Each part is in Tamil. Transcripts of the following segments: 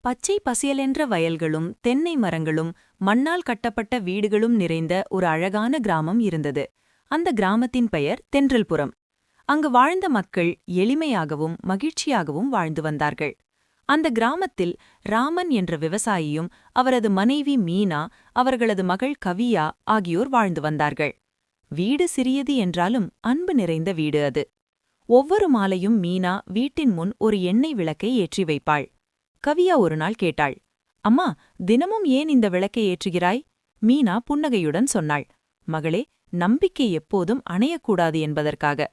பச்சை பசியலென்ற வயல்களும் தென்னை மரங்களும் மண்ணால் கட்டப்பட்ட வீடுகளும் நிறைந்த ஒரு அழகான கிராமம் இருந்தது. அந்த கிராமத்தின் பெயர் தென்றல்புரம். அங்கு வாழ்ந்த மக்கள் எளிமையாகவும் மகிழ்ச்சியாகவும் வாழ்ந்து வந்தார்கள். அந்த கிராமத்தில் ராமன் என்ற விவசாயியும் அவரது மனைவி மீனா, அவர்களது மகள் கவியா ஆகியோர் வாழ்ந்து வந்தார்கள். வீடு சிறியது என்றாலும் அன்பு நிறைந்த வீடு அது. ஒவ்வொரு மாலையும் மீனா வீட்டின் முன் ஒரு எண்ணெய் விளக்கை ஏற்றி வைப்பாள். கவியா ஒருநாள் கேட்டாள், அம்மா, தினமும் ஏன் இந்த விளக்கை ஏற்றுகிறாய்? மீனா புன்னகையுடன் சொன்னாள், மகளே, நம்பிக்கை எப்போதும் அணையக்கூடாது என்பதற்காக.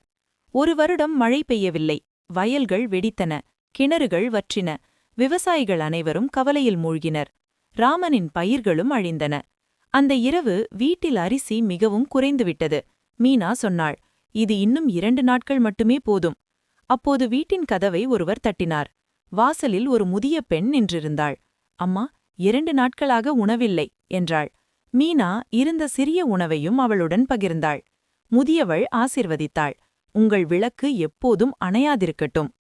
ஒரு வருடம் மழை பெய்யவில்லை. வயல்கள் வெடித்தன, கிணறுகள் வற்றின, விவசாயிகள் அனைவரும் கவலையில் மூழ்கினர். ராமனின் பயிர்களும் அழிந்தன. அந்த இரவு வீட்டில் அரிசி மிகவும் குறைந்துவிட்டது. மீனா சொன்னாள், இது இன்னும் 2 நாட்கள் மட்டுமே போதும். அப்போது வீட்டின் கதவை ஒருவர் தட்டினார். வாசலில் ஒரு முதிய பெண் நின்றிருந்தாள். அம்மா, 2 நாட்களாக உணவில்லை என்றாள். மீனா இருந்த சிறிய உணவையும் அவளுடன் பகிர்ந்தாள். முதியவள் ஆசிர்வதித்தாள், உங்கள் விளக்கு எப்போதும் அணையாதிருக்கட்டும்.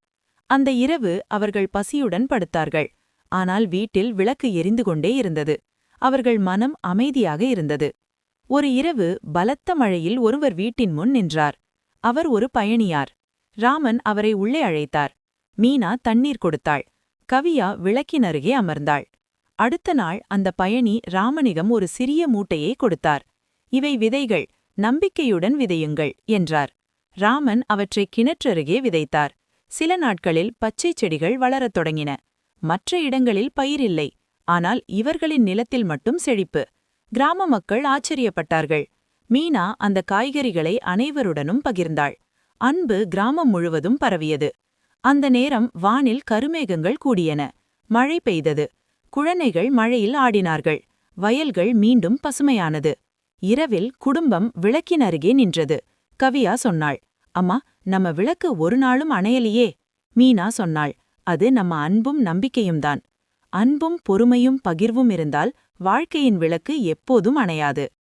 அந்த இரவு அவர்கள் பசியுடன் படுத்தார்கள். ஆனால் வீட்டில் விளக்கு எரிந்து கொண்டே இருந்தது. அவர்கள் மனம் அமைதியாக இருந்தது. ஒரு இரவு பலத்த மழையில் ஒருவர் வீட்டின் முன் நின்றார். அவர் ஒரு பயணியார். ராமன் அவரை உள்ளே அழைத்தார். மீனா தண்ணீர் கொடுத்தாள். கவியா விளக்கின் அருகே அமர்ந்தாள். அடுத்த நாள் அந்த பயணி ராமனிடம் ஒரு சிறிய மூட்டையை கொடுத்தார். இவை விதைகள், நம்பிக்கையுடன் விதையுங்கள் என்றார். ராமன் அவற்றை கிணற்றருகே விதைத்தார். சில நாட்களில் பச்சை செடிகள் வளரத் தொடங்கின. மற்ற இடங்களில் பயிரில்லை. ஆனால் இவர்களின் நிலத்தில் மட்டும் செழிப்பு. கிராம மக்கள் ஆச்சரியப்பட்டார்கள். மீனா அந்த காய்கறிகளை அனைவருடனும் பகிர்ந்தாள். அன்பு கிராமம் முழுவதும் பரவியது. அந்த நேரம் வானில் கருமேகங்கள் கூடியன. மழை பெய்தது. குழந்தைகள் மழையில் ஆடினார்கள். வயல்கள் மீண்டும் பசுமையானது. இரவில் குடும்பம் விளக்கின் அருகே நின்றது. கவியா சொன்னாள், அம்மா, நம்ம விளக்கு ஒரு நாளும் அணையலையே. மீனா சொன்னாள், அது நம்ம அன்பும் நம்பிக்கையும்தான். அன்பும் பொறுமையும் பகிர்வும் இருந்தால் வாழ்க்கையின் விளக்கு எப்போதும் அணையாது.